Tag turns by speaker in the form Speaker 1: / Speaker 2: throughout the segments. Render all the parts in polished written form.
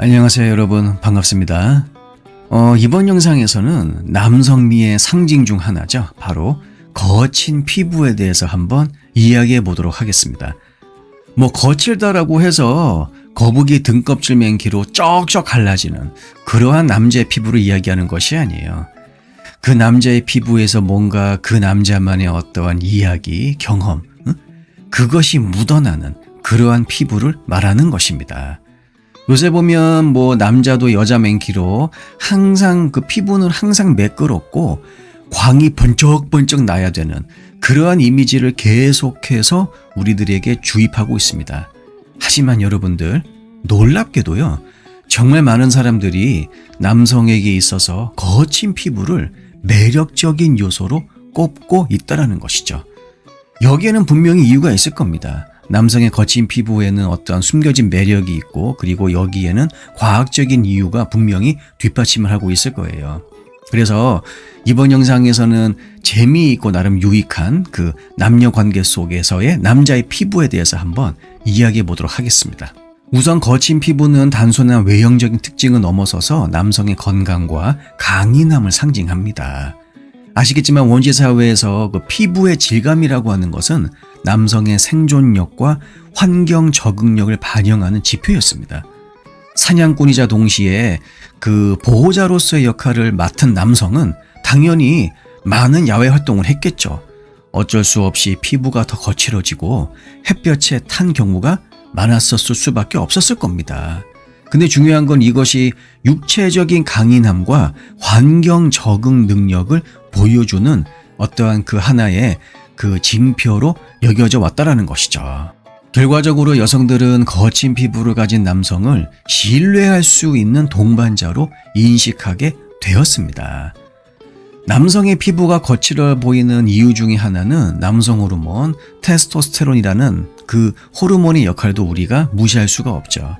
Speaker 1: 안녕하세요 여러분, 반갑습니다. 이번 영상에서는 남성미의 상징 중 하나죠. 바로 거친 피부에 대해서 한번 이야기해 보도록 하겠습니다. 거칠다라고 해서 거북이 등껍질 맨키로 쩍쩍 갈라지는 그러한 남자의 피부를 이야기하는 것이 아니에요. 그 남자의 피부에서 뭔가 그 남자만의 어떠한 이야기, 경험, 그것이 묻어나는 그러한 피부를 말하는 것입니다. 요새 보면 남자도 여자 맨키로 항상 그 피부는 항상 매끄럽고 광이 번쩍번쩍 나야 되는 그러한 이미지를 계속해서 우리들에게 주입하고 있습니다. 하지만 여러분들, 놀랍게도요, 정말 많은 사람들이 남성에게 있어서 거친 피부를 매력적인 요소로 꼽고 있다는 것이죠. 여기에는 분명히 이유가 있을 겁니다. 남성의 거친 피부에는 어떠한 숨겨진 매력이 있고, 그리고 여기에는 과학적인 이유가 분명히 뒷받침을 하고 있을 거예요. 그래서 이번 영상에서는 재미있고 나름 유익한 그 남녀 관계 속에서의 남자의 피부에 대해서 한번 이야기해 보도록 하겠습니다. 우선 거친 피부는 단순한 외형적인 특징을 넘어서서 남성의 건강과 강인함을 상징합니다. 아시겠지만 원시사회에서 그 피부의 질감이라고 하는 것은 남성의 생존력과 환경 적응력을 반영하는 지표였습니다. 사냥꾼이자 동시에 그 보호자로서의 역할을 맡은 남성은 당연히 많은 야외 활동을 했겠죠. 어쩔 수 없이 피부가 더 거칠어지고 햇볕에 탄 경우가 많았었을 수밖에 없었을 겁니다. 근데 중요한 건 이것이 육체적인 강인함과 환경 적응 능력을 보여주는 어떠한 그 하나의 그 징표로 여겨져 왔다라는 것이죠. 결과적으로 여성들은 거친 피부를 가진 남성을 신뢰할 수 있는 동반자로 인식하게 되었습니다. 남성의 피부가 거칠어 보이는 이유 중에 하나는 남성 호르몬 테스토스테론이라는 그 호르몬의 역할도 우리가 무시할 수가 없죠.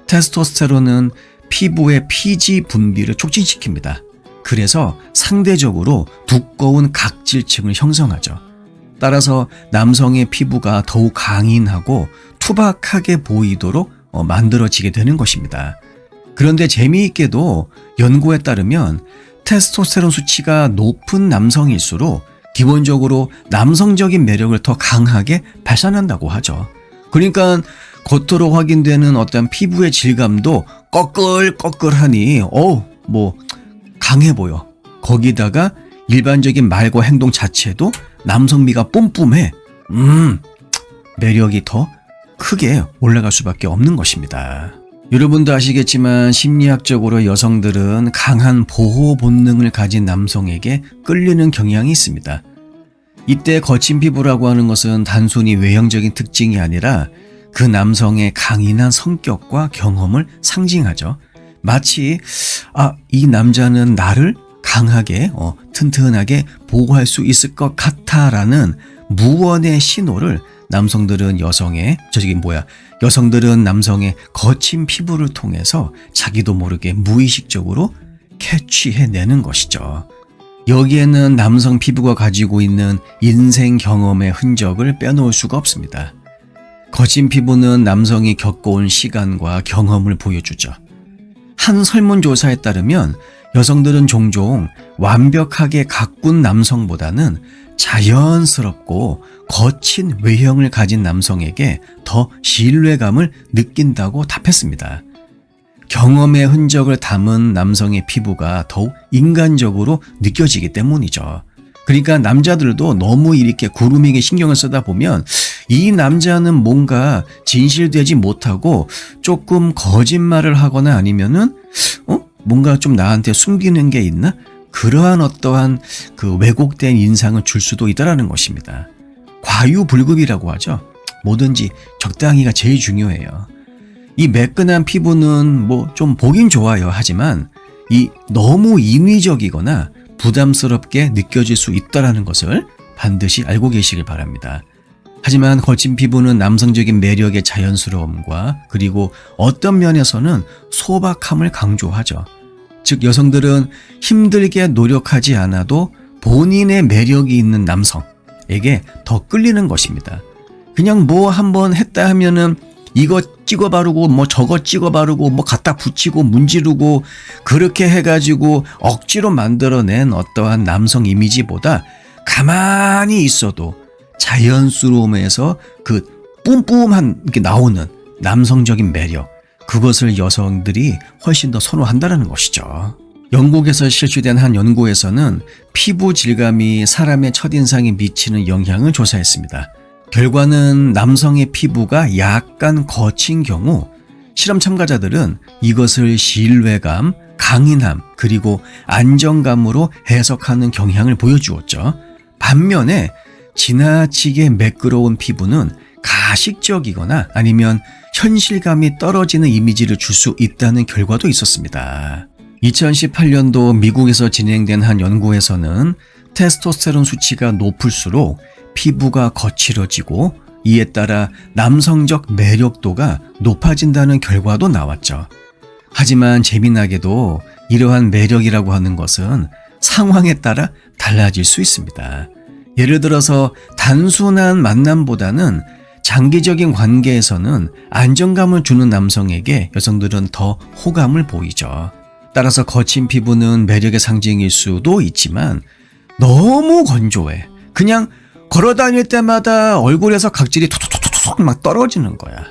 Speaker 1: 테스토스테론은 피부의 피지 분비를 촉진시킵니다. 그래서 상대적으로 두꺼운 각질층을 형성하죠. 따라서 남성의 피부가 더욱 강인하고 투박하게 보이도록 만들어지게 되는 것입니다. 그런데 재미있게도 연구에 따르면 테스토스테론 수치가 높은 남성일수록 기본적으로 남성적인 매력을 더 강하게 발산한다고 하죠. 그러니까 겉으로 확인되는 어떤 피부의 질감도 꺼끌꺼끌하니 강해 보여. 거기다가 일반적인 말과 행동 자체도 남성미가 뿜뿜해. 매력이 더 크게 올라갈 수밖에 없는 것입니다. 여러분도 아시겠지만 심리학적으로 여성들은 강한 보호 본능을 가진 남성에게 끌리는 경향이 있습니다. 이때 거친 피부라고 하는 것은 단순히 외형적인 특징이 아니라 그 남성의 강인한 성격과 경험을 상징하죠. 마치 이 남자는 나를 강하게 튼튼하게 보호할 수 있을 것 같아라는 무언의 신호를 여성들은 남성의 거친 피부를 통해서 자기도 모르게 무의식적으로 캐치해내는 것이죠. 여기에는 남성 피부가 가지고 있는 인생 경험의 흔적을 빼놓을 수가 없습니다. 거친 피부는 남성이 겪어온 시간과 경험을 보여주죠. 한 설문조사에 따르면 여성들은 종종 완벽하게 가꾼 남성보다는 자연스럽고 거친 외형을 가진 남성에게 더 신뢰감을 느낀다고 답했습니다. 경험의 흔적을 담은 남성의 피부가 더욱 인간적으로 느껴지기 때문이죠. 그러니까 남자들도 너무 이렇게 구루미게 신경을 쓰다 보면 이 남자는 뭔가 진실되지 못하고 조금 거짓말을 하거나 아니면은 뭔가 좀 나한테 숨기는 게 있나? 그러한 어떠한 그 왜곡된 인상을 줄 수도 있다라는 것입니다. 과유불급이라고 하죠. 뭐든지 적당히가 제일 중요해요. 이 매끈한 피부는 좀 보긴 좋아요. 하지만 이 너무 인위적이거나 부담스럽게 느껴질 수 있다라는 것을 반드시 알고 계시길 바랍니다. 하지만 거친 피부는 남성적인 매력의 자연스러움과 그리고 어떤 면에서는 소박함을 강조하죠. 즉 여성들은 힘들게 노력하지 않아도 본인의 매력이 있는 남성에게 더 끌리는 것입니다. 그냥 한번 했다 하면은 이거 찍어 바르고 뭐 저거 찍어 바르고 뭐 갖다 붙이고 문지르고 그렇게 해가지고 억지로 만들어낸 어떠한 남성 이미지보다 가만히 있어도 자연스러움에서 그 뿜뿜한 게 나오는 남성적인 매력, 그것을 여성들이 훨씬 더 선호한다는 것이죠. 영국에서 실시된 한 연구에서는 피부 질감이 사람의 첫인상에 미치는 영향을 조사했습니다. 결과는 남성의 피부가 약간 거친 경우 실험 참가자들은 이것을 신뢰감, 강인함, 그리고 안정감으로 해석하는 경향을 보여주었죠. 반면에 지나치게 매끄러운 피부는 가식적이거나 아니면 현실감이 떨어지는 이미지를 줄 수 있다는 결과도 있었습니다. 2018년도 미국에서 진행된 한 연구에서는 테스토스테론 수치가 높을수록 피부가 거칠어지고 이에 따라 남성적 매력도가 높아진다는 결과도 나왔죠. 하지만 재미나게도 이러한 매력이라고 하는 것은 상황에 따라 달라질 수 있습니다. 예를 들어서 단순한 만남보다는 장기적인 관계에서는 안정감을 주는 남성에게 여성들은 더 호감을 보이죠. 따라서 거친 피부는 매력의 상징일 수도 있지만 너무 건조해. 그냥 걸어 다닐 때마다 얼굴에서 각질이 톡톡톡톡 막 떨어지는 거야.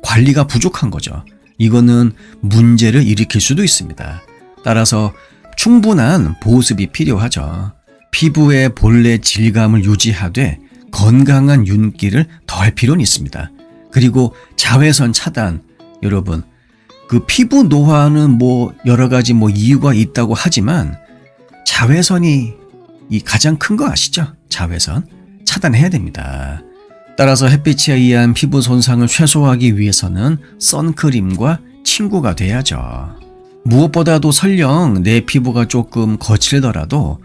Speaker 1: 관리가 부족한 거죠. 이거는 문제를 일으킬 수도 있습니다. 따라서 충분한 보습이 필요하죠. 피부의 본래 질감을 유지하되 건강한 윤기를 더할 필요는 있습니다. 그리고 자외선 차단, 여러분, 그 피부 노화는 뭐 여러 가지 뭐 이유가 있다고 하지만 자외선이 이 가장 큰 거 아시죠? 자외선 차단해야 됩니다. 따라서 햇빛에 의한 피부 손상을 최소화하기 위해서는 선크림과 친구가 돼야죠. 무엇보다도 설령 내 피부가 조금 거칠더라도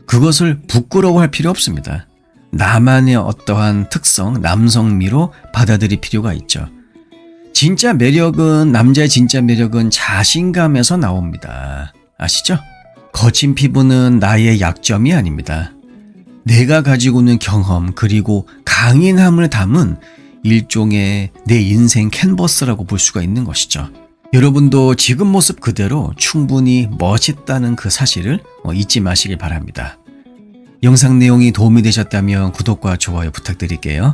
Speaker 1: 그것을 부끄러워할 필요 없습니다. 나만의 어떠한 특성, 남성미로 받아들일 필요가 있죠. 진짜 매력은, 남자의 진짜 매력은 자신감에서 나옵니다. 아시죠? 거친 피부는 나의 약점이 아닙니다. 내가 가지고 있는 경험 그리고 강인함을 담은 일종의 내 인생 캔버스라고 볼 수가 있는 것이죠. 여러분도 지금 모습 그대로 충분히 멋있다는 그 사실을 잊지 마시길 바랍니다. 영상 내용이 도움이 되셨다면 구독과 좋아요 부탁드릴게요.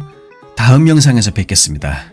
Speaker 1: 다음 영상에서 뵙겠습니다.